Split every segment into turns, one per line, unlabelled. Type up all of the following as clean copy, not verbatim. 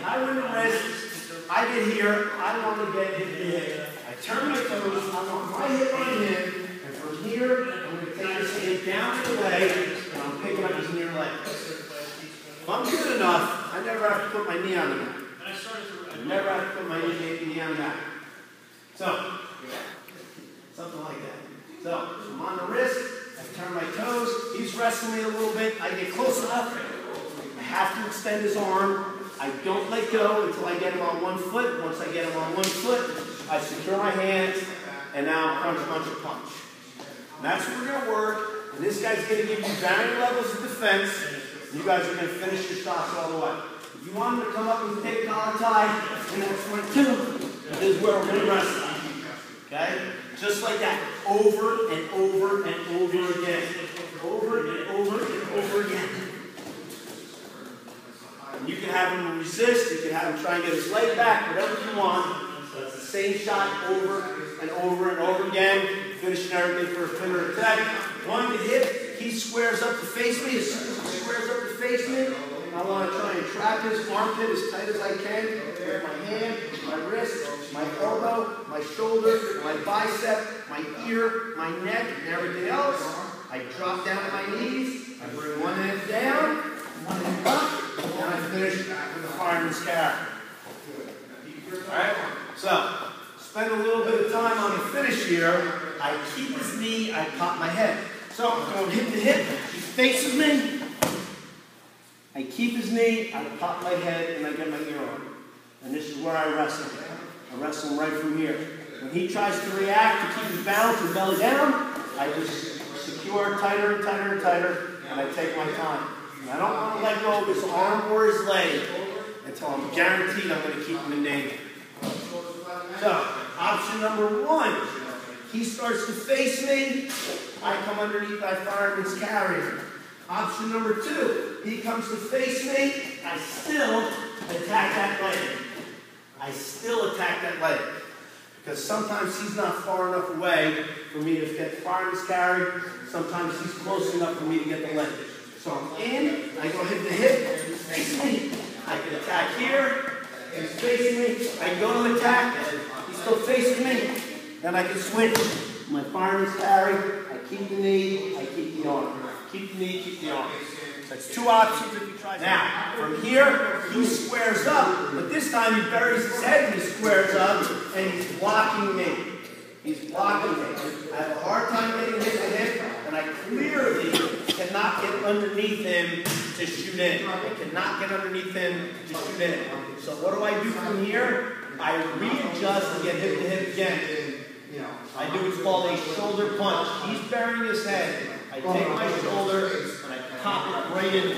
I win the wrist, I get here, I want to get hip to hip. I turn my toes, I want my hip on him, and from here, I'm going to take this hand down to the leg, and I'm picking up his near leg. If I'm good enough, I never have to put my knee on the mat. I never have to put my knee on the mat. So, something like that. So, I'm on the wrist, I turn my toes, he's wrestling me a little bit, I get close enough, I have to extend his arm, I don't let go until I get him on one foot. Once I get him on one foot, I secure my hands, and now punch, punch, and punch. And that's what we're going to work, and this guy's going to give you varying levels of defense, and you guys are going to finish your shots all the way. If you want him to come up and take a collar tie, and that's point two, is where we're going to wrestle. Okay? Just like that, over and over and over again. Over and over and over again. And you can have him resist, you can have him try and get his leg back, whatever you want. So it's the same shot over and over and over again, finishing everything for a finger attack. One to hit, he squares up to face me. As soon as he squares up to face me, I want to try and trap his armpit as tight as I can with my hand, my wrist, my elbow, my shoulder, my bicep, my ear, my neck, and everything else. I drop down to my knees, I bring one hand down, one hand up, and I finish with a fireman's carry. Alright? So, spend a little bit of time on the finish here. I keep his knee, I pop my head. So, I'm going hip to hip, he faces me. I keep his knee, I pop my head, and I get my ear on. And this is where I wrestle. I wrestle him right from here. When he tries to react to keep his balance and belly down, I just secure tighter and tighter and tighter, and I take my time. And I don't want to let go of his arm or his leg until I'm guaranteed I'm going to keep him in danger. So, option number one, he starts to face me, I come underneath my fireman's carry. Option number two, he comes to face me, I still attack that leg. I still attack that leg. Because sometimes he's not far enough away for me to get the fireman's carry. Sometimes he's close enough for me to get the leg. So I'm in, I go hip to hip, he's facing me. I can attack here, he's facing me. I can go to attack, he's still facing me. Then I can switch my fireman's carry, I keep the knee, I keep the arm. Keep the knee, keep the arm. That's two options if you try. Now, from here, he squares up, but this time he buries his head and he squares up, and he's blocking me. He's blocking me. I have a hard time getting hip to hip, and I clearly cannot get underneath him to shoot in. I cannot get underneath him to shoot in. So what do I do from here? I readjust and get hip to hip again. I do what's called a shoulder punch. He's burying his head. I take my shoulder and I pop it right in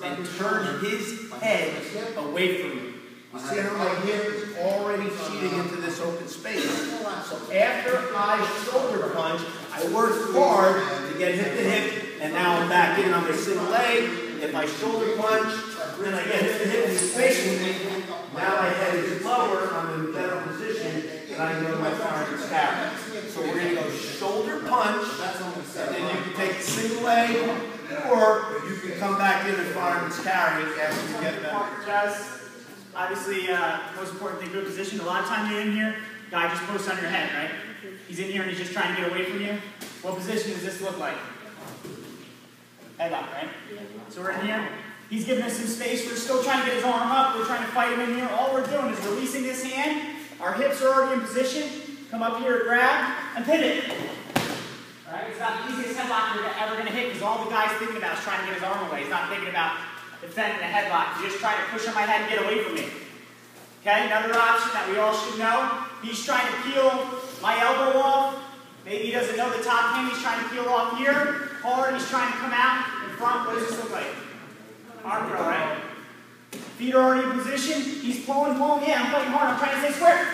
and turn his head away from me. You see how my hip is already feeding into this open space. So after I shoulder punch, I work hard to get hip to hip, and now I'm back in on my single leg. If I shoulder punch, then I get hip to hip and he's facing me. Now my head is lower, I'm in a better position, and I can go to my fireman's carry. So we're going to go shoulder punch, and then you can take the single leg, or you can come back in and fireman's carry after you get better.
Obviously, most important thing, good position. A lot of times you're in here, guy just posts on your head, right? He's in here and he's just trying to get away from you. What position does this look like? Headlock, right? So we're in here. He's giving us some space. We're still trying to get his arm up. We're trying to fight him in here. All we're doing is releasing this hand. Our hips are already in position. Come up here, grab, and pivot. All right? It's not the easiest headlock you're ever going to hit because all the guy's thinking about is trying to get his arm away. He's not thinking about defending a headlock. He's just trying to push on my head and get away from me. Okay? Another option that we all should know. He's trying to peel my elbow off. Maybe he doesn't know the top hand. He's trying to peel off here. Hard. He's trying to come out in front. What does this look like? Arm throw, right? Feet are already in position. He's pulling. Yeah, I'm fighting hard. I'm trying to stay square.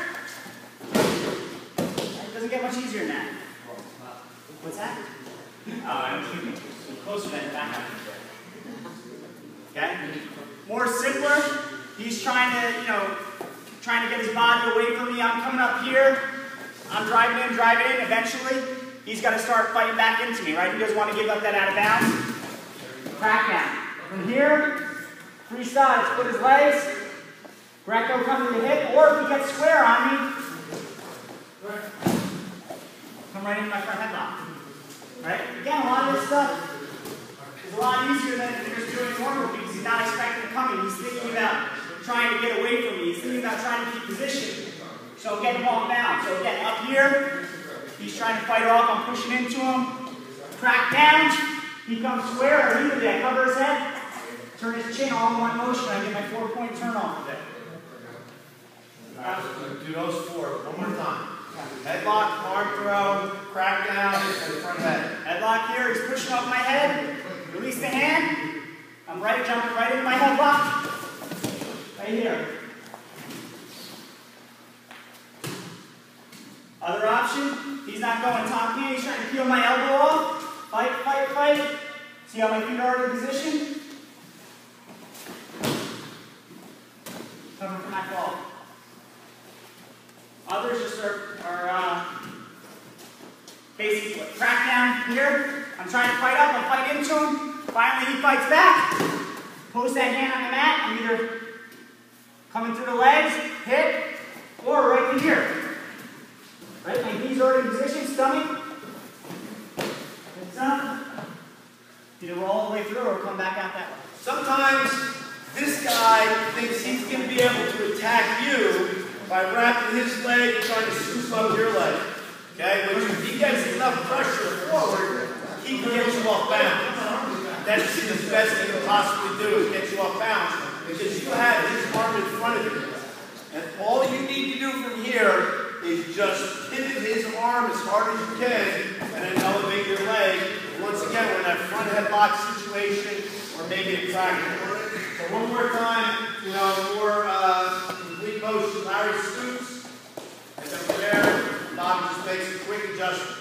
It doesn't get much easier than that. What's that? Oh, I'm closer than that. Okay? More simpler. He's trying to get his body away from me. I'm coming up here. I'm driving in. Eventually, he's got to start fighting back into me, right? He doesn't want to give up that out of bounds. Crack down. From here, three sides. Put his legs Greco come to the hip, or if he gets square on me, come right into my front headlock. Right? Again, a lot of this stuff is a lot easier than if you're just doing normal because he's not expecting to come in. He's thinking about trying to get away from me. He's thinking about trying to keep position. So get him off balance. So again, up here, he's trying to fight off. I'm pushing into him. Crack down. He comes square, or either I cover his head, turn his chin all in one motion. I get my 4-point turn off of it.
Do those 4 one more time. Headlock, arm throw, crack down, and front head.
Headlock here, he's pushing off my head. Release the hand. I'm jumping right into my headlock. Right here. Other option, he's not going top hand, he's trying to peel my elbow off. Fight, fight, fight. See how my feet are in position? Cover for my fall. Others just are basically crack down here. I'm trying to fight up, I fight into him. Finally he fights back. Post that hand on the mat. I'm either coming through the legs, hip, or right in here. Right, my knees are in position, stomach. Hips up. Either roll all the way through or come back out that way.
Sometimes this guy thinks he's going to be able to attack you by wrapping his leg and trying to scoop up your leg. Okay? But if he gets enough pressure forward, he can get you off balance. That's the best he can possibly do is get you off balance because you have his arm in front of you. And all you need to do from here is just pivot his arm as hard as you can and then elevate your leg. And once again, we're in that front headlock situation or maybe a crack. So one more time, more complete motion. Larry scoops, and then from there, Bobby just makes a quick adjustment.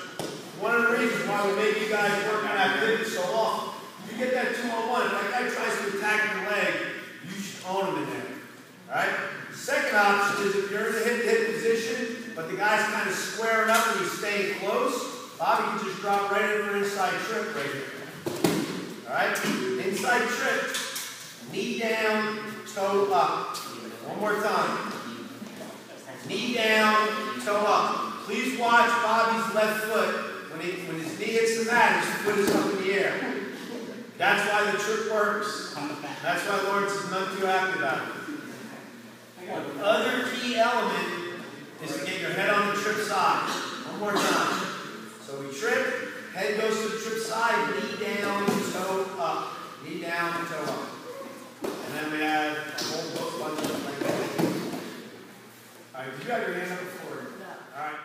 One of the reasons why we make you guys work on that pivot so long, you get that 2-on-1. If that guy tries to attack your leg, you should own him in there. Alright? Second option is if you're in the hip-to-hip position, but the guy's kind of squaring up and he's staying close, Bobby can just drop right into inside trip right here. Alright? Inside trip. Knee down, toe up. One more time. Knee down, toe up. Please watch Bobby's left foot. When his knee hits the mat, his foot is up in the air. That's why the trip works. That's why Lawrence is not too happy about it. The other key element is to get your head on the trip side. One more time. So we trip, head goes to the trip side, knee down, toe up. Knee down, toe up. And then we have a whole bunch of like that. All right, did you have your hand up before? No. All right.